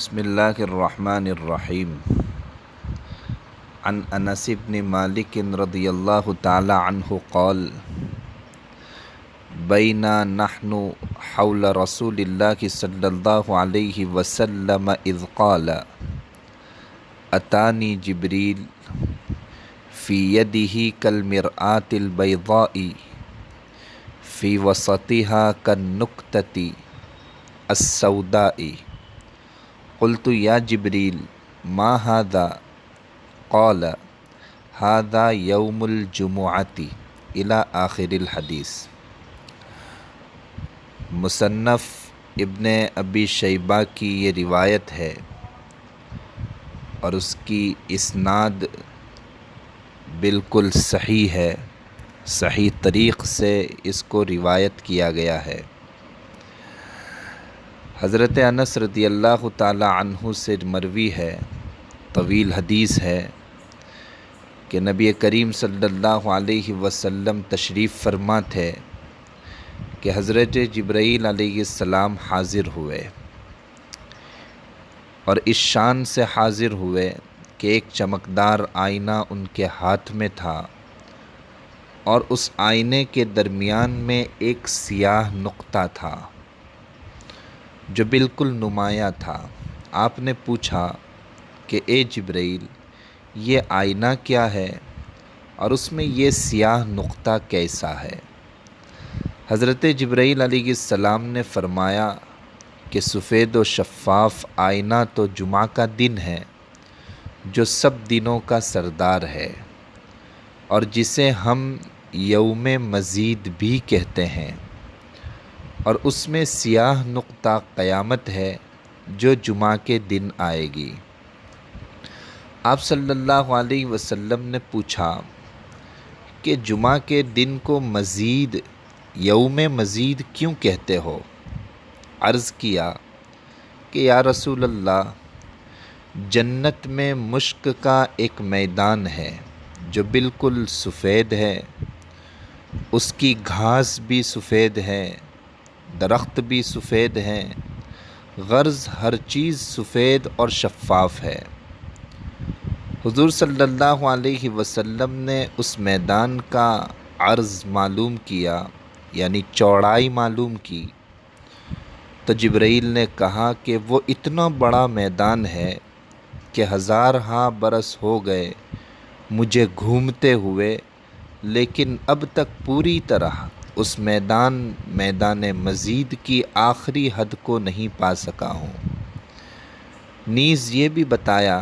بسم اللہ الرحمن الرحیم عن انس بن مالک رضی اللہ تعالی عنہ قال بینا نحن حول رسول اللہ صلی اللہ علیہ وسلم اذ قال اتانی جبریل فی یدہ کالمرآۃ البیضاء فی وسطها کالنکتۃ السوداء قلت یا جبریل ما هذا قال هذا یوم الجمعۃ الی آخر الحدیث۔ مصنف ابن ابی شیبہ کی یہ روایت ہے اور اس کی اسناد بالکل صحیح ہے، صحیح طریق سے اس کو روایت کیا گیا ہے۔ حضرت انس رضی اللہ تعالی عنہ سے مروی ہے، طویل حدیث ہے کہ نبی کریم صلی اللہ علیہ وسلم تشریف فرما تھے کہ حضرت جبرائیل علیہ السلام حاضر ہوئے اور اس شان سے حاضر ہوئے کہ ایک چمکدار آئینہ ان کے ہاتھ میں تھا اور اس آئینے کے درمیان میں ایک سیاہ نقطہ تھا جو بالکل نمایاں تھا۔ آپ نے پوچھا کہ اے جبرائیل، یہ آئینہ کیا ہے اور اس میں یہ سیاہ نقطہ کیسا ہے؟ حضرت جبرائیل علیہ السلام نے فرمایا کہ سفید و شفاف آئینہ تو جمعہ کا دن ہے جو سب دنوں کا سردار ہے اور جسے ہم یوم مزید بھی کہتے ہیں، اور اس میں سیاہ نقطہ قیامت ہے جو جمعہ کے دن آئے گی۔ آپ صلی اللہ علیہ وسلم نے پوچھا کہ جمعہ کے دن کو مزید، یوم مزید کیوں کہتے ہو؟ عرض کیا کہ یا رسول اللہ، جنت میں مشک کا ایک میدان ہے جو بالکل سفید ہے، اس کی گھاس بھی سفید ہے، درخت بھی سفید ہیں، غرض ہر چیز سفید اور شفاف ہے۔ حضور صلی اللہ علیہ وسلم نے اس میدان کا عرض معلوم کیا، یعنی چوڑائی معلوم کی، تو جبرائیل نے کہا کہ وہ اتنا بڑا میدان ہے کہ ہزارہا برس ہو گئے مجھے گھومتے ہوئے، لیکن اب تک پوری طرح اس میدان مزید کی آخری حد کو نہیں پا سکا ہوں۔ نیز یہ بھی بتایا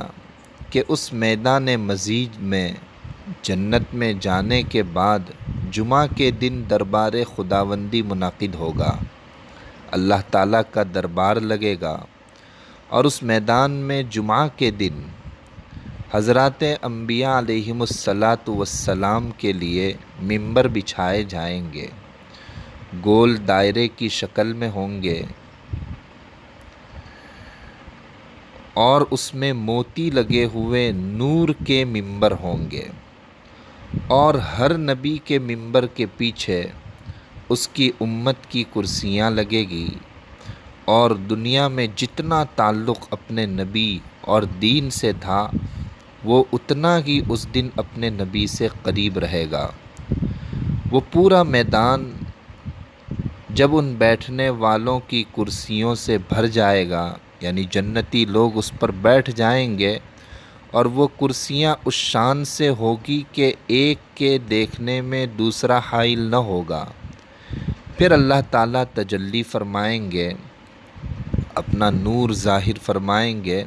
کہ اس میدان مزید میں جنت میں جانے کے بعد جمعہ کے دن دربار خداوندی منعقد ہوگا، اللہ تعالیٰ کا دربار لگے گا، اور اس میدان میں جمعہ کے دن حضرات انبیاء علیہم السلام کے لیے ممبر بچھائے جائیں گے، گول دائرے کی شکل میں ہوں گے اور اس میں موتی لگے ہوئے نور کے ممبر ہوں گے، اور ہر نبی کے ممبر کے پیچھے اس کی امت کی کرسیاں لگے گی، اور دنیا میں جتنا تعلق اپنے نبی اور دین سے تھا وہ اتنا ہی اس دن اپنے نبی سے قریب رہے گا۔ وہ پورا میدان جب ان بیٹھنے والوں کی کرسیوں سے بھر جائے گا، یعنی جنتی لوگ اس پر بیٹھ جائیں گے، اور وہ کرسیاں اس شان سے ہوگی کہ ایک کے دیکھنے میں دوسرا حائل نہ ہوگا، پھر اللہ تعالیٰ تجلی فرمائیں گے، اپنا نور ظاہر فرمائیں گے،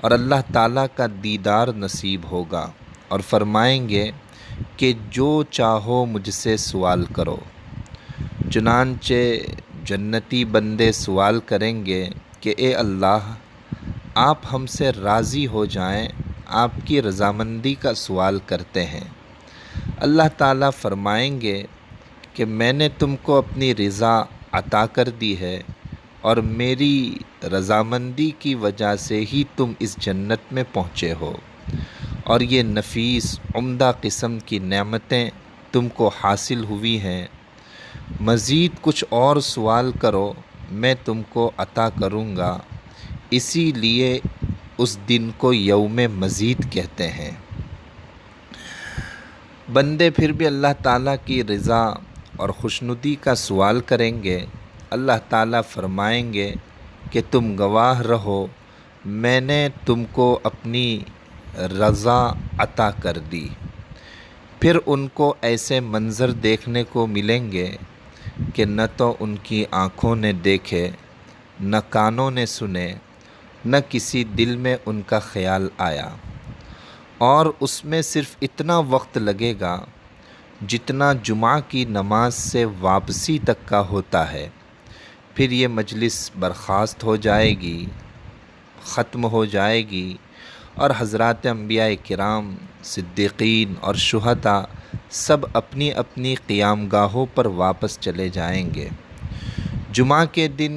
اور اللہ تعالیٰ کا دیدار نصیب ہوگا، اور فرمائیں گے کہ جو چاہو مجھ سے سوال کرو۔ چنانچہ جنتی بندے سوال کریں گے کہ اے اللہ، آپ ہم سے راضی ہو جائیں، آپ کی رضامندی کا سوال کرتے ہیں۔ اللہ تعالیٰ فرمائیں گے کہ میں نے تم کو اپنی رضا عطا کر دی ہے، اور میری رضامندی کی وجہ سے ہی تم اس جنت میں پہنچے ہو، اور یہ نفیس عمدہ قسم کی نعمتیں تم کو حاصل ہوئی ہیں۔ مزید کچھ اور سوال کرو، میں تم کو عطا کروں گا۔ اسی لیے اس دن کو یوم مزید کہتے ہیں۔ بندے پھر بھی اللہ تعالیٰ کی رضا اور خوشنودی کا سوال کریں گے۔ اللہ تعالیٰ فرمائیں گے کہ تم گواہ رہو، میں نے تم کو اپنی رضا عطا کر دی۔ پھر ان کو ایسے منظر دیکھنے کو ملیں گے کہ نہ تو ان کی آنکھوں نے دیکھے، نہ کانوں نے سنے، نہ کسی دل میں ان کا خیال آیا، اور اس میں صرف اتنا وقت لگے گا جتنا جمعہ کی نماز سے واپسی تک کا ہوتا ہے۔ پھر یہ مجلس برخاست ہو جائے گی، ختم ہو جائے گی، اور حضرات انبیاء کرام، صدیقین اور شہداء سب اپنی اپنی قیام گاہوں پر واپس چلے جائیں گے۔ جمعہ کے دن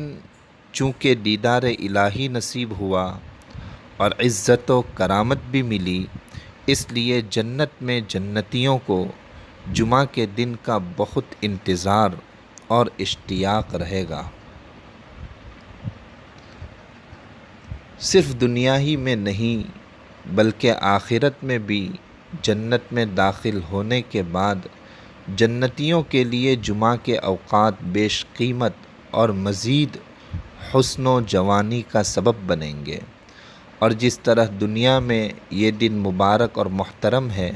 چونکہ دیدار الہی نصیب ہوا اور عزت و کرامت بھی ملی، اس لیے جنت میں جنتیوں کو جمعہ کے دن کا بہت انتظار اور اشتیاق رہے گا۔ صرف دنیا ہی میں نہیں بلکہ آخرت میں بھی جنت میں داخل ہونے کے بعد جنتیوں کے لیے جمعہ کے اوقات بیش قیمت اور مزید حسن و جوانی کا سبب بنیں گے، اور جس طرح دنیا میں یہ دن مبارک اور محترم ہے،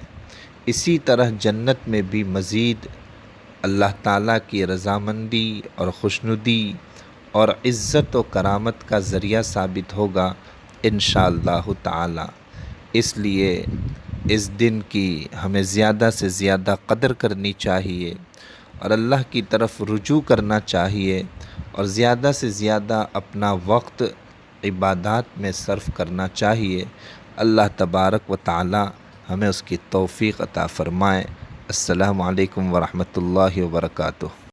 اسی طرح جنت میں بھی مزید اللہ تعالیٰ کی رضامندی اور خوشنودی اور عزت و کرامت کا ذریعہ ثابت ہوگا انشاءاللہ تعالی۔ اس لیے اس دن کی ہمیں زیادہ سے زیادہ قدر کرنی چاہیے اور اللہ کی طرف رجوع کرنا چاہیے، اور زیادہ سے زیادہ اپنا وقت عبادات میں صرف کرنا چاہیے۔ اللہ تبارک و تعالی ہمیں اس کی توفیق عطا فرمائے۔ السلام علیکم ورحمۃ اللہ وبرکاتہ۔